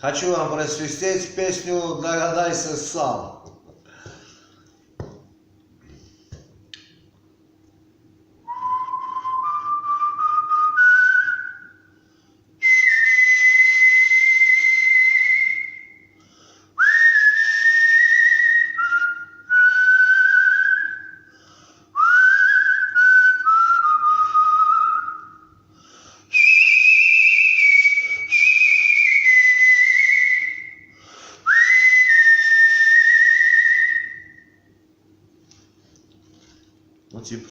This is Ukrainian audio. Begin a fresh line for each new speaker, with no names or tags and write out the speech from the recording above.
Хочу вам просвистеть песню «Догадайся сам». Ну, типа.